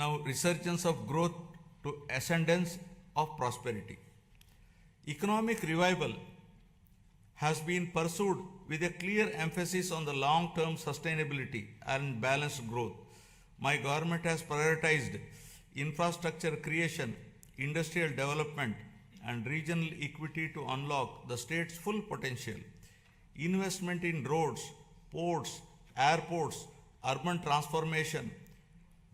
now resurgence of growth to ascendance of prosperity. Economic revival has been pursued with a clear emphasis on the long-term sustainability and balanced growth. My government has prioritized infrastructure creation, industrial development, and regional equity to unlock the state's full potential. Investment in roads, ports, airports, urban transformation,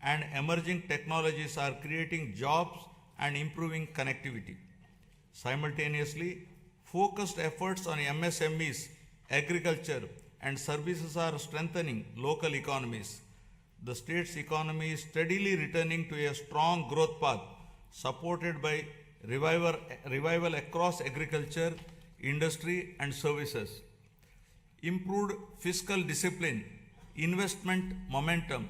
and emerging technologies are creating jobs and improving connectivity. Simultaneously, focused efforts on MSMEs, agriculture, and services are strengthening local economies. The state's economy is steadily returning to a strong growth path, supported by revival across agriculture, industry, and services. Improved fiscal discipline, investment momentum,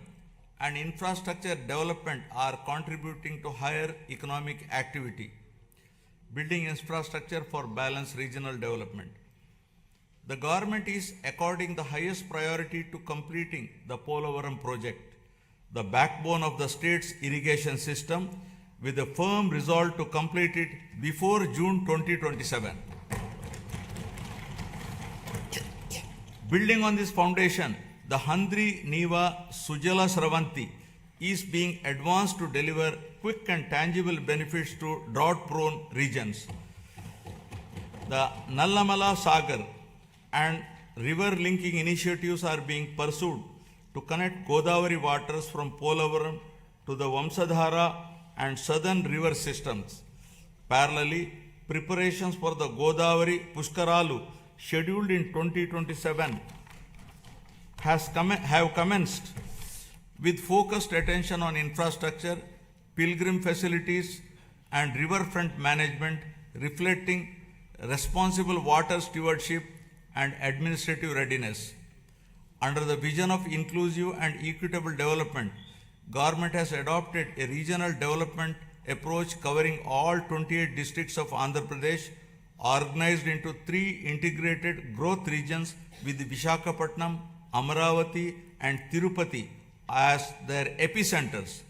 and infrastructure development are contributing to higher economic activity. Building infrastructure for balanced regional development. The government is according the highest priority to completing the Polavaram project, the backbone of the state's irrigation system, with a firm resolve to complete it before June 2027. Building on this foundation, the Handri Neva Sujala Sravanti is being advanced to deliver quick and tangible benefits to drought-prone regions. The Nallamala Sagar and river linking initiatives are being pursued to connect Godavari waters from Polavaram to the Vamsadhara and southern river systems. Parallelly, preparations for the Godavari Pushkaralu scheduled in 2027 have commenced with focused attention on infrastructure, pilgrim facilities, and riverfront management, reflecting responsible water stewardship and administrative readiness. Under the vision of inclusive and equitable development, government has adopted a regional development approach covering all 28 districts of Andhra Pradesh, organized into 3 integrated growth regions with Visakhapatnam, Amaravati, and Tirupati as their epicenters.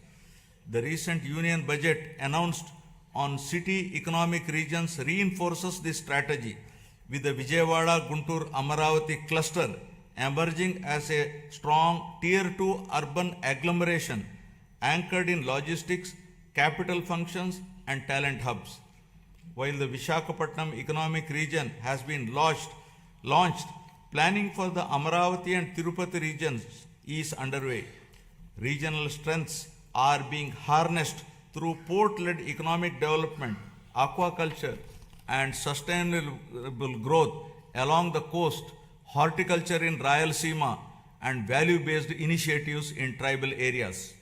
The recent union budget announced on city economic regions reinforces this strategy, with the Vijayawada Guntur Amaravati cluster emerging as a strong Tier 2 urban agglomeration anchored in logistics, capital functions, and talent hubs. While the Visakhapatnam economic region has been launched, planning for the Amaravati and Tirupati regions is underway. Regional strengths are being harnessed through port-led economic development, aquaculture, and sustainable growth along the coast, horticulture in Rayalaseema, and value-based initiatives in tribal areas.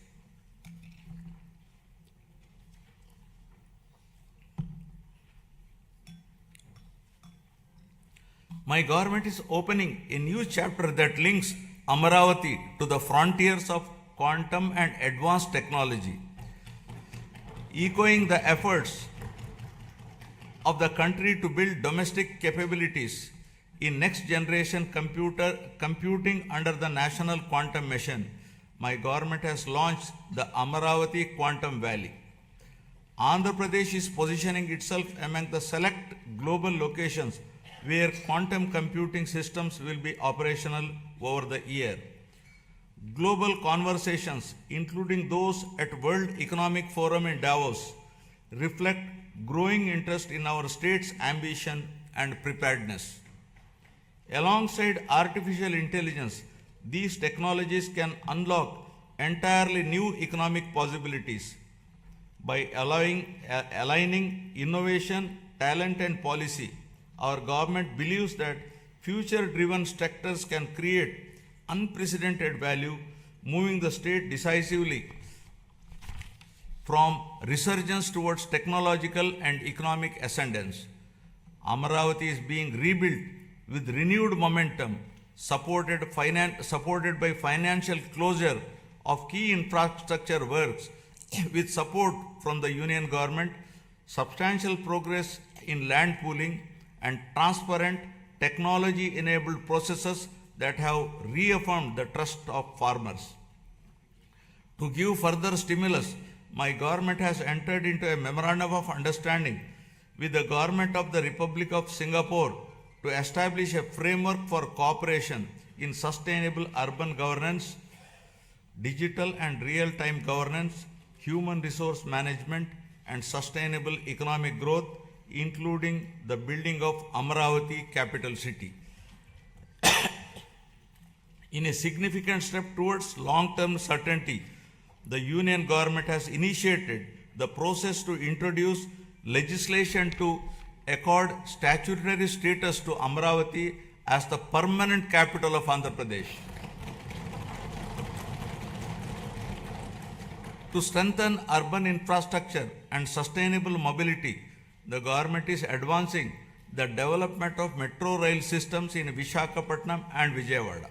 My government is opening a new chapter that links Amaravati to the frontiers of quantum and advanced technology, echoing the efforts of the country to build domestic capabilities in next generation computing under the National Quantum Mission. My government has launched the Amaravati Quantum Valley. Andhra Pradesh is positioning itself among the select global locations where quantum computing systems will be operational over the year. Global conversations, including those at World Economic Forum in Davos, reflect growing interest in our state's ambition and preparedness. Alongside artificial intelligence, these technologies can unlock entirely new economic possibilities. By aligning innovation, talent, and policy, our government believes that future-driven sectors can create unprecedented value, moving the state decisively from resurgence towards technological and economic ascendance. Amaravati is being rebuilt with renewed momentum, supported by financial closure of key infrastructure works with support from the union government, substantial progress in land pooling, and transparent technology-enabled processes that have reaffirmed the trust of farmers. To give further stimulus, my government has entered into a memorandum of understanding with the government of the Republic of Singapore to establish a framework for cooperation in sustainable urban governance, digital and real-time governance, human resource management, and sustainable economic growth, including the building of Amaravati capital city. In a significant step towards long-term certainty, the Union government has initiated the process to introduce legislation to accord statutory status to Amaravati as the permanent capital of Andhra Pradesh. To strengthen urban infrastructure and sustainable mobility, the government is advancing the development of metro rail systems in Visakhapatnam and Vijayawada.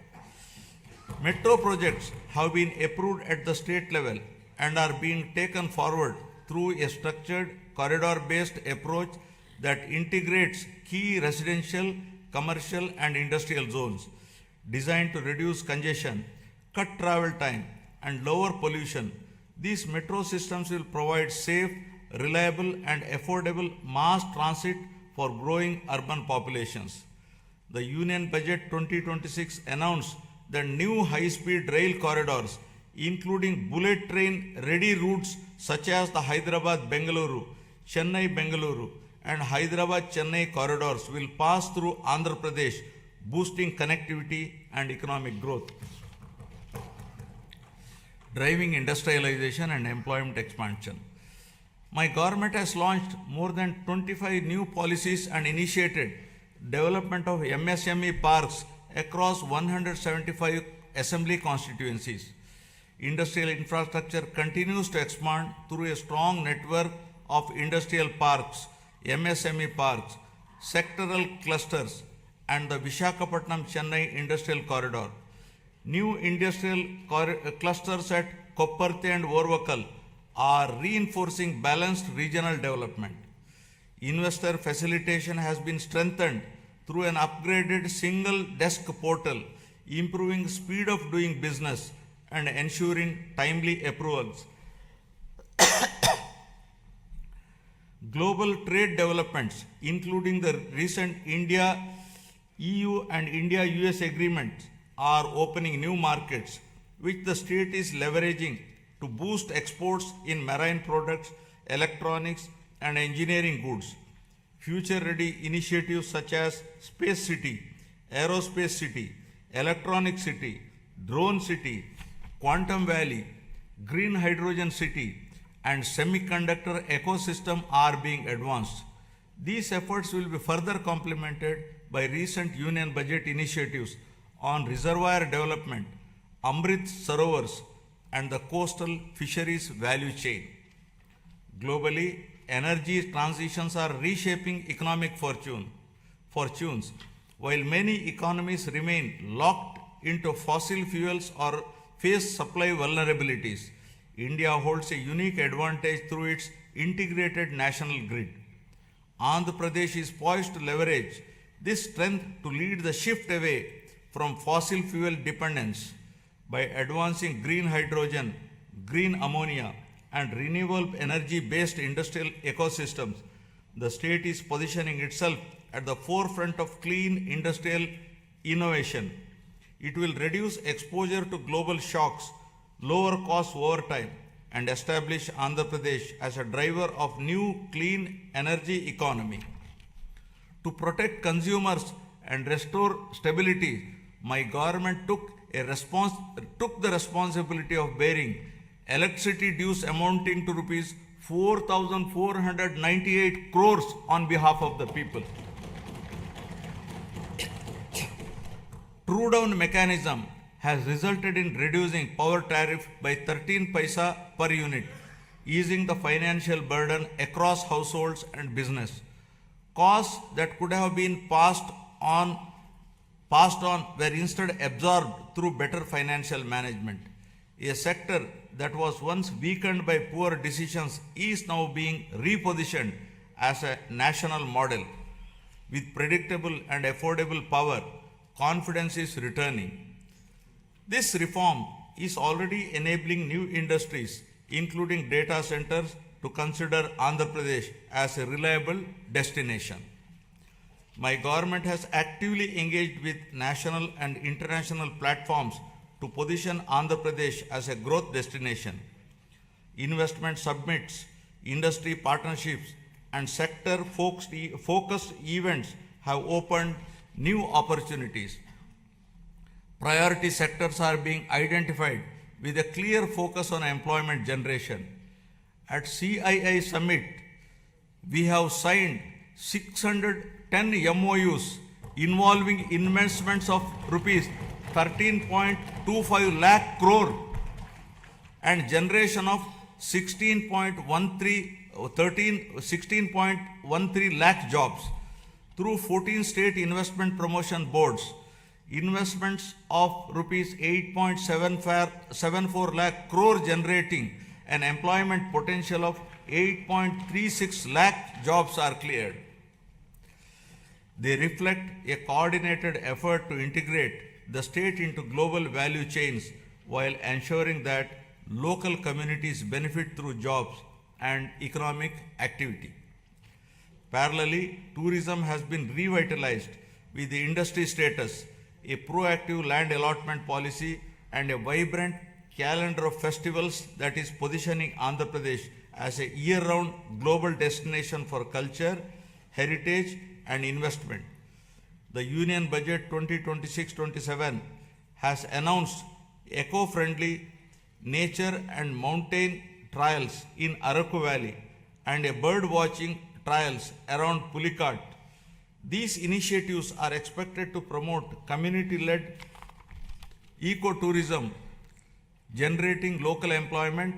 Metro projects have been approved at the state level and are being taken forward through a structured corridor-based approach that integrates key residential, commercial and industrial zones designed to reduce congestion, cut travel time and lower pollution. These metro systems will provide safe, reliable and affordable mass transit for growing urban populations. The Union Budget 2026 announced the new high-speed rail corridors, including bullet train-ready routes such as the Hyderabad-Bengaluru, Chennai-Bengaluru and Hyderabad-Chennai corridors will pass through Andhra Pradesh, boosting connectivity and economic growth. Driving industrialization and employment expansion. My government has launched more than 25 new policies and initiated development of MSME parks across 175 assembly constituencies. Industrial infrastructure continues to expand through a strong network of industrial parks, MSME parks, sectoral clusters, and the Visakhapatnam-Chennai Industrial Corridor. New industrial clusters at Kopparthe and Orvakal are reinforcing balanced regional development. Investor facilitation has been strengthened through an upgraded single desk portal, improving speed of doing business and ensuring timely approvals. Global trade developments, including the recent India-EU and India-US agreements, are opening new markets, which the state is leveraging to boost exports in marine products, electronics, and engineering goods. Future-ready initiatives such as Space City, Aerospace City, Electronic City, Drone City, Quantum Valley, Green Hydrogen City, and Semiconductor Ecosystem are being advanced. These efforts will be further complemented by recent Union Budget initiatives on reservoir development, Amrit Sarovars, and the coastal fisheries value chain. Globally, energy transitions are reshaping economic fortunes. While many economies remain locked into fossil fuels or face supply vulnerabilities, India holds a unique advantage through its integrated national grid. Andhra Pradesh is poised to leverage this strength to lead the shift away from fossil fuel dependence by advancing green hydrogen, green ammonia, and renewable energy-based industrial ecosystems. The state is positioning itself at the forefront of clean industrial innovation. It will reduce exposure to global shocks, lower costs over time, and establish Andhra Pradesh as a driver of new clean energy economy. To protect consumers and restore stability, my government took the responsibility of bearing electricity dues amounting to rupees 4,498 crores on behalf of the people. True down mechanism has resulted in reducing power tariff by 13 paisa per unit, easing the financial burden across households and business. Costs that could have been passed on were instead absorbed through better financial management. A sector that was once weakened by poor decisions is now being repositioned as a national model. With predictable and affordable power, confidence is returning. This reform is already enabling new industries, including data centers, to consider Andhra Pradesh as a reliable destination. My government has actively engaged with national and international platforms to position Andhra Pradesh as a growth destination. Investment summits, industry partnerships, and sector focused events have opened new opportunities. Priority sectors are being identified with a clear focus on employment generation. At CII Summit, we have signed 610 MOUs involving investments of rupees 13.25 lakh crore and generation of 16.13 lakh jobs through 14 state investment promotion boards. Investments of rupees 8.74 lakh crore generating an employment potential of 8.36 lakh jobs are cleared. They reflect a coordinated effort to integrate the state into global value chains while ensuring that local communities benefit through jobs and economic activity. Parallelly, tourism has been revitalized with the industry status, a proactive land allotment policy, and a vibrant calendar of festivals that is positioning Andhra Pradesh as a year-round global destination for culture, heritage, and investment. The Union Budget 2026-27 has announced eco-friendly nature and mountain trails in Araku Valley and a bird watching trails around Pulikat. These initiatives are expected to promote community-led ecotourism, generating local employment,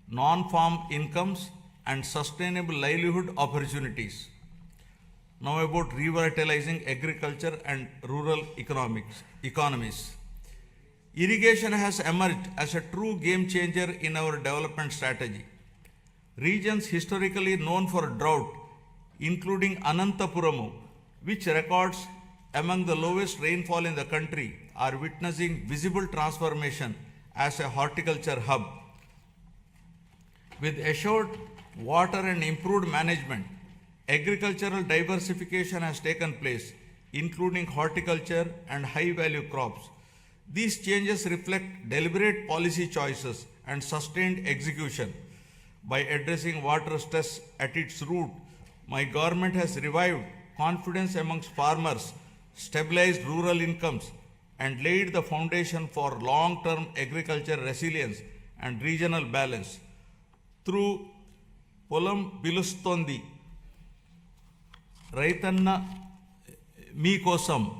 non-farm incomes, and sustainable livelihood opportunities. Now about revitalizing agriculture and rural economies. Irrigation has emerged as a true game changer in our development strategy. Regions historically known for drought, including Anantapuramu, which records among the lowest rainfall in the country, are witnessing visible transformation as a horticulture hub. With assured water and improved management, agricultural diversification has taken place, including horticulture and high-value crops. These changes reflect deliberate policy choices and sustained execution. By addressing water stress at its root, my government has revived confidence amongst farmers, stabilized rural incomes, and laid the foundation for long-term agriculture resilience and regional balance. Through Polam Bilustondi, Raitanna Meekosam,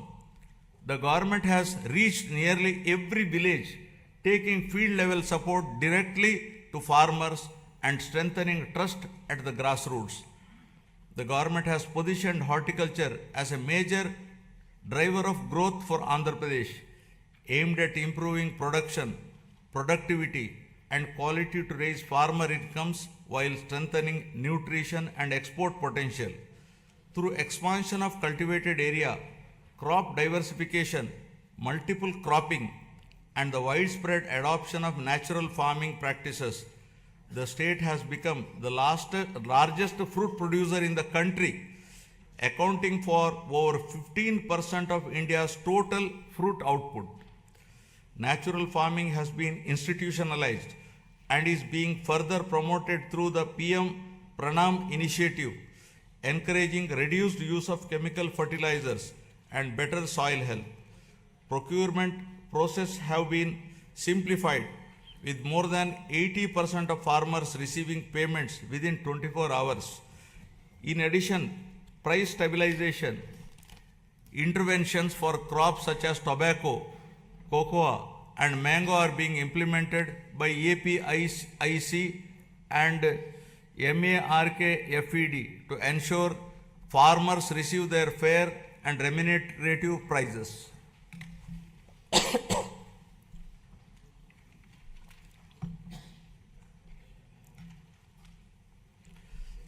the government has reached nearly every village, taking field-level support directly to farmers and strengthening trust at the grassroots. The government has positioned horticulture as a major driver of growth for Andhra Pradesh, aimed at improving production, productivity, and quality to raise farmer incomes while strengthening nutrition and export potential. Through expansion of cultivated area, crop diversification, multiple cropping, and the widespread adoption of natural farming practices, the state has become the largest fruit producer in the country, accounting for over 15% of India's total fruit output. Natural farming has been institutionalized and is being further promoted through the PM Pranam initiative, encouraging reduced use of chemical fertilizers and better soil health. Procurement processes have been simplified, with more than 80% of farmers receiving payments within 24 hours. In addition, price stabilization interventions for crops such as tobacco, cocoa, and mango are being implemented by APIC and MARKFED to ensure farmers receive their fair and remunerative prices.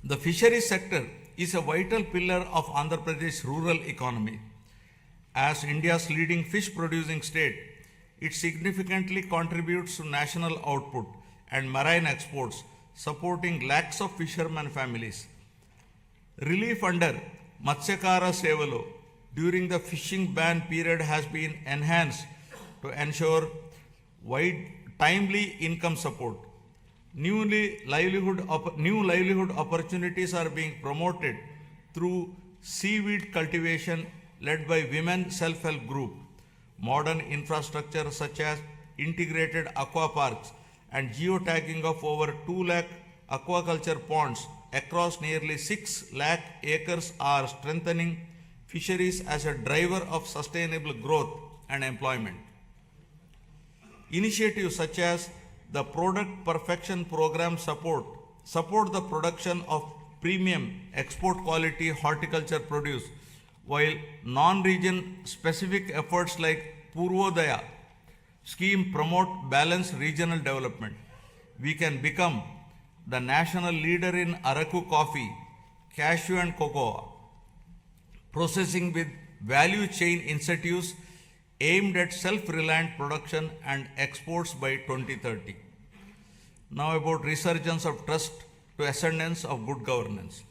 The fisheries sector is a vital pillar of Andhra Pradesh rural economy. As India's leading fish producing state, It significantly contributes to national output and marine exports, supporting lakhs of fishermen families. Relief under Matsyakara Sevalo during the fishing ban period has been enhanced to ensure wide, timely income support. New livelihood opportunities are being promoted through seaweed cultivation led by women self-help group. Modern infrastructure such as integrated aqua parks and geotagging of over 2 lakh aquaculture ponds across nearly 6 lakh acres are strengthening fisheries as a driver of sustainable growth and employment. Initiatives such as the Product Perfection Program support the production of premium export quality horticulture produce, while non-region specific efforts like Purvodaya scheme promote balanced regional development. We can become the national leader in Araku coffee, cashew and cocoa processing with value chain incentives aimed at self-reliant production and exports by 2030. Now about resurgence of trust to ascendance of good governance.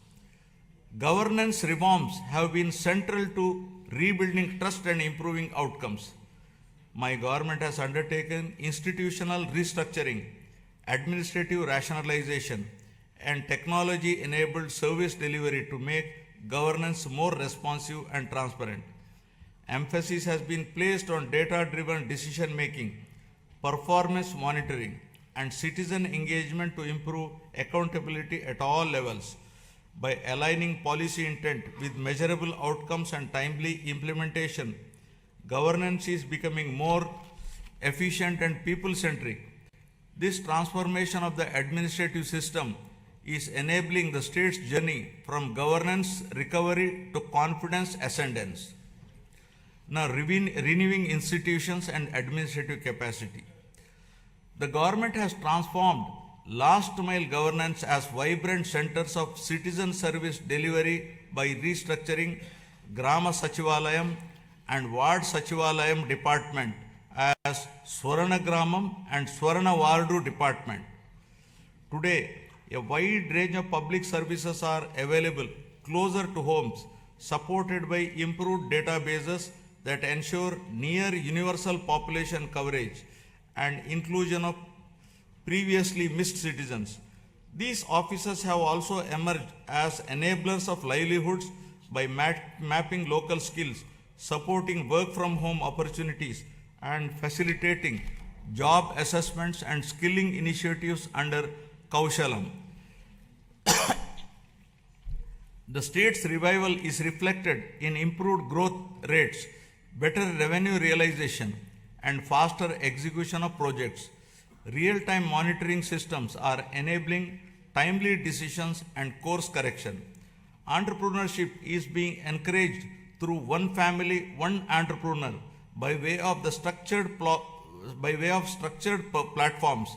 Governance reforms have been central to rebuilding trust and improving outcomes. My government has undertaken institutional restructuring, administrative rationalization, and technology-enabled service delivery to make governance more responsive and transparent. Emphasis has been placed on data-driven decision-making, performance monitoring, and citizen engagement to improve accountability at all levels. By aligning policy intent with measurable outcomes and timely implementation, governance is becoming more efficient and people-centric. This transformation of the administrative system is enabling the state's journey from governance recovery to confidence ascendance. Now, renewing institutions and administrative capacity. The government has transformed last mile governance as vibrant centers of citizen service delivery by restructuring Grama Sachivalayam and Ward Sachivalayam department as Swarana Gramam and Swarana Wardu department. Today, a wide range of public services are available closer to homes, supported by improved databases that ensure near universal population coverage and inclusion of previously missed citizens. These offices have also emerged as enablers of livelihoods by mapping local skills, supporting work from home opportunities, and facilitating job assessments and skilling initiatives under Kaushalam. The state's revival is reflected in improved growth rates, better revenue realization, and faster execution of projects. Real-time monitoring systems are enabling timely decisions and course correction. Entrepreneurship is being encouraged through one family, one entrepreneur by way of structured platforms,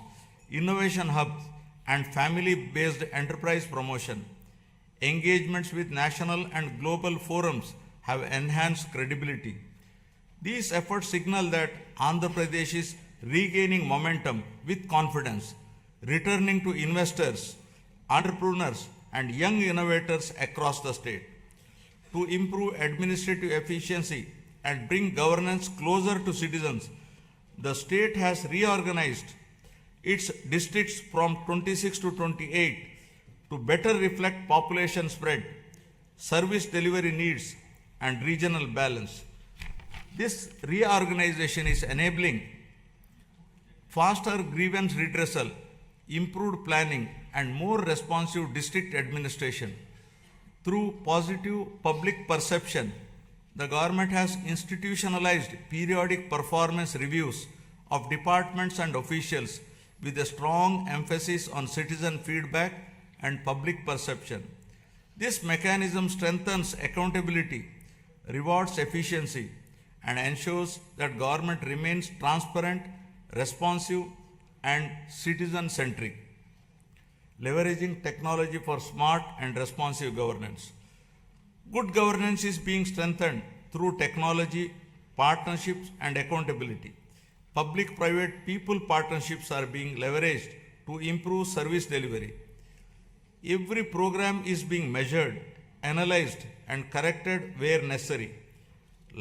innovation hubs, and family-based enterprise promotion. Engagements with national and global forums have enhanced credibility. These efforts signal that Andhra Pradesh is regaining momentum with confidence, returning to investors, entrepreneurs, and young innovators across the state. To improve administrative efficiency and bring governance closer to citizens, the state has reorganized its districts from 26 to 28 to better reflect population spread, service delivery needs, and regional balance. This reorganization is enabling faster grievance redressal, improved planning, and more responsive district administration. Through positive public perception, the government has institutionalized periodic performance reviews of departments and officials with a strong emphasis on citizen feedback and public perception. This mechanism strengthens accountability, rewards efficiency, and ensures that government remains transparent, responsive, and citizen-centric. Leveraging technology for smart and responsive governance. Good governance is being strengthened through technology, partnerships, and accountability. public-private people partnerships are being leveraged to improve service delivery. Every program is being measured, analyzed, and corrected where necessary.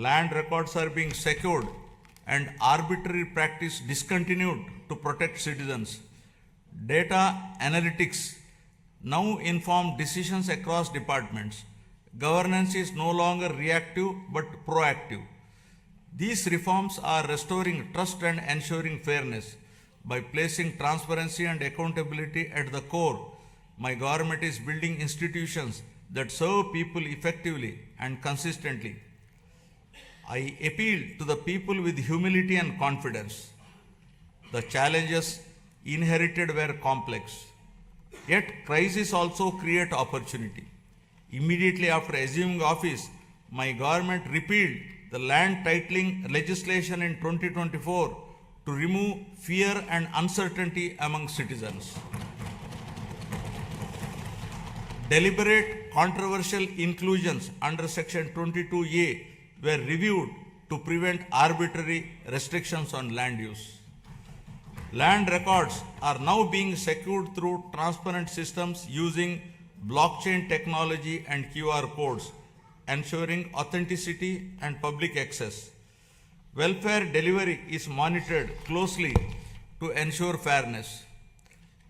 Land records are being secured and arbitrary practice discontinued to protect citizens. Data analytics now inform decisions across departments. Governance is no longer reactive but proactive. These reforms are restoring trust and ensuring fairness. By placing transparency and accountability at the core, my government is building institutions that serve people effectively and consistently. I appeal to the people with humility and confidence. The challenges inherited were complex. Yet crises also create opportunity. Immediately after assuming office, my government repealed the land titling legislation in 2024 to remove fear and uncertainty among citizens. Deliberate controversial inclusions under Section 22A were reviewed to prevent arbitrary restrictions on land use. Land records are now being secured through transparent systems using blockchain technology and QR codes, ensuring authenticity and public access. Welfare delivery is monitored closely to ensure fairness.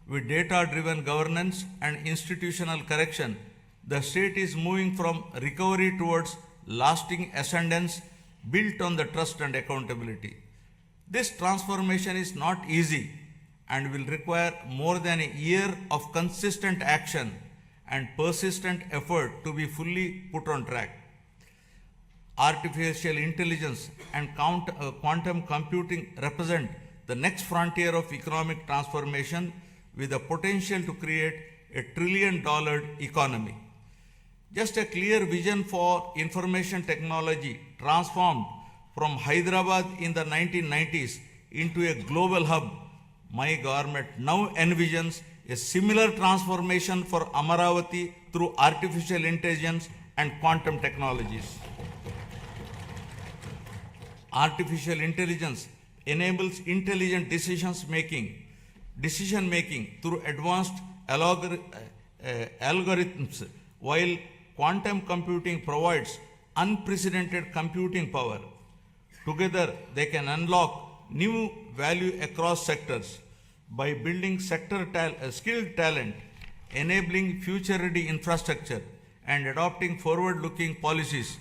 With data-driven governance and institutional correction, the state is moving from recovery towards lasting ascendance built on the trust and accountability. This transformation is not easy and will require more than a year of consistent action and persistent effort to be fully put on track. Artificial intelligence and quantum computing represent the next frontier of economic transformation with the potential to create a $1 trillion economy. Just a clear vision for information technology transformed from Hyderabad in the 1990s into a global hub, my government now envisions a similar transformation for Amaravati through artificial intelligence and quantum technologies. Artificial intelligence enables intelligent decision making through advanced algorithms, while quantum computing provides unprecedented computing power. Together, they can unlock new value across sectors by building skilled talent, enabling future-ready infrastructure, and adopting forward-looking policies.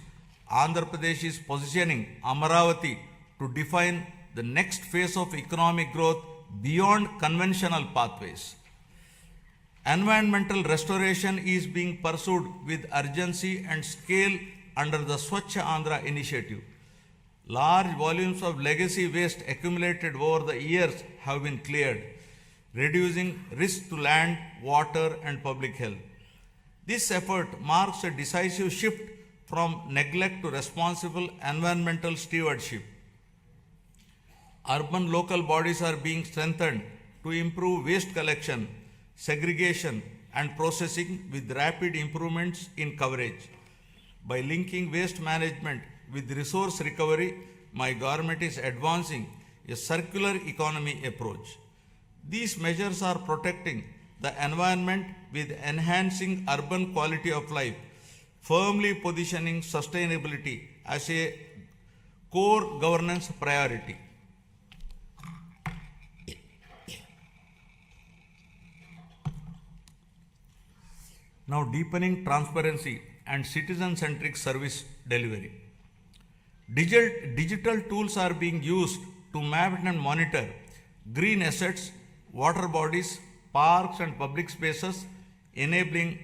Andhra Pradesh is positioning Amaravati to define the next phase of economic growth beyond conventional pathways. Environmental restoration is being pursued with urgency and scale under the Swachh Andhra initiative. Large volumes of legacy waste accumulated over the years have been cleared, reducing risk to land, water, and public health. This effort marks a decisive shift from neglect to responsible environmental stewardship. Urban local bodies are being strengthened to improve waste collection, segregation, and processing with rapid improvements in coverage. By linking waste management with resource recovery, my government is advancing a circular economy approach. These measures are protecting the environment with enhancing urban quality of life, firmly positioning sustainability as a core governance priority. Now, deepening transparency and citizen-centric service delivery. Digital tools are being used to map and monitor green assets, water bodies, parks, and public spaces, enabling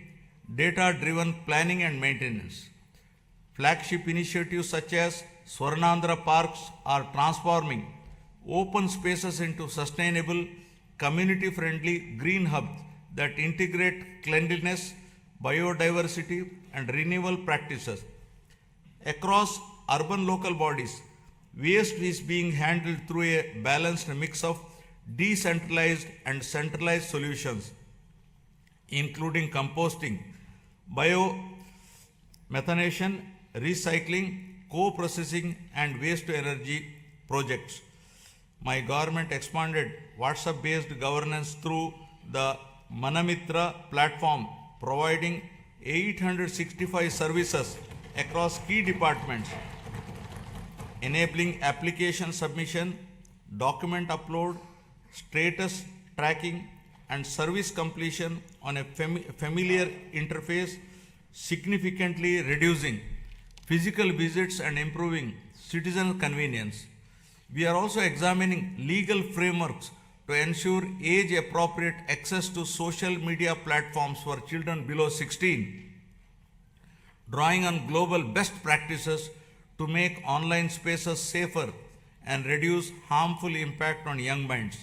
data-driven planning and maintenance. Flagship initiatives such as Swarnandhra Parks are transforming open spaces into sustainable, community-friendly green hubs that integrate cleanliness, biodiversity, and renewable practices. Across urban local bodies, waste is being handled through a balanced mix of decentralized and centralized solutions, including composting, biomethanation, recycling, co-processing, and waste-to-energy projects. my government expanded WhatsApp-based governance through the Manamitra platform, providing 865 services across key departments, enabling application submission, document upload, status tracking, and service completion on a familiar interface, significantly reducing physical visits and improving citizen convenience. We are also examining legal frameworks to ensure age-appropriate access to social media platforms for children below 16, drawing on global best practices to make online spaces safer and reduce harmful impact on young minds.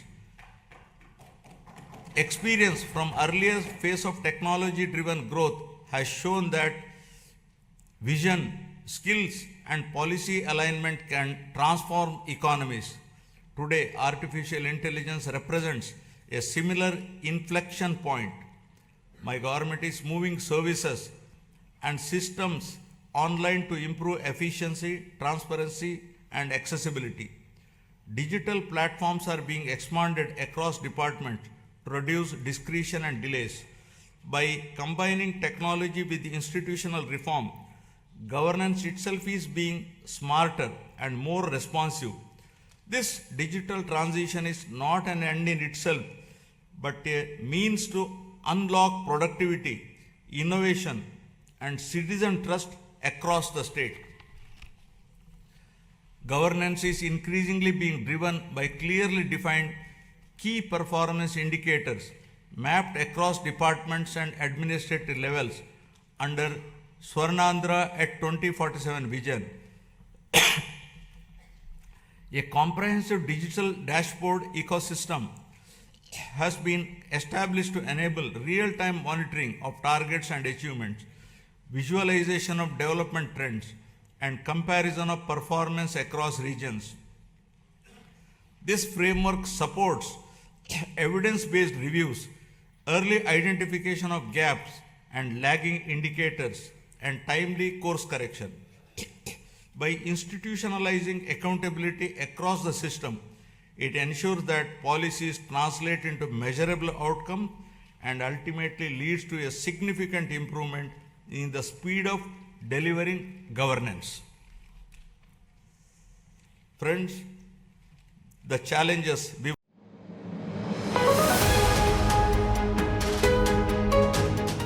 Experience from earlier phase of technology-driven growth has shown that vision, skills, and policy alignment can transform economies. Today, artificial intelligence represents a similar inflection point. My government is moving services and systems online to improve efficiency, transparency, and accessibility. Digital platforms are being expanded across departments to reduce discretion and delays. By combining technology with institutional reform, governance itself is being smarter and more responsive. This digital transition is not an end in itself, but a means to unlock productivity, innovation, and citizen trust across the state. Governance is increasingly being driven by clearly defined key performance indicators mapped across departments and administrative levels under Swarnandhra at 2047 vision. A comprehensive digital dashboard ecosystem has been established to enable real-time monitoring of targets and achievements, visualization of development trends, and comparison of performance across regions. This framework supports evidence-based reviews, early identification of gaps and lagging indicators, and timely course correction. By institutionalizing accountability across the system, it ensures that policies translate into measurable outcome and ultimately leads to a significant improvement in the speed of delivering governance. Friends, the challenges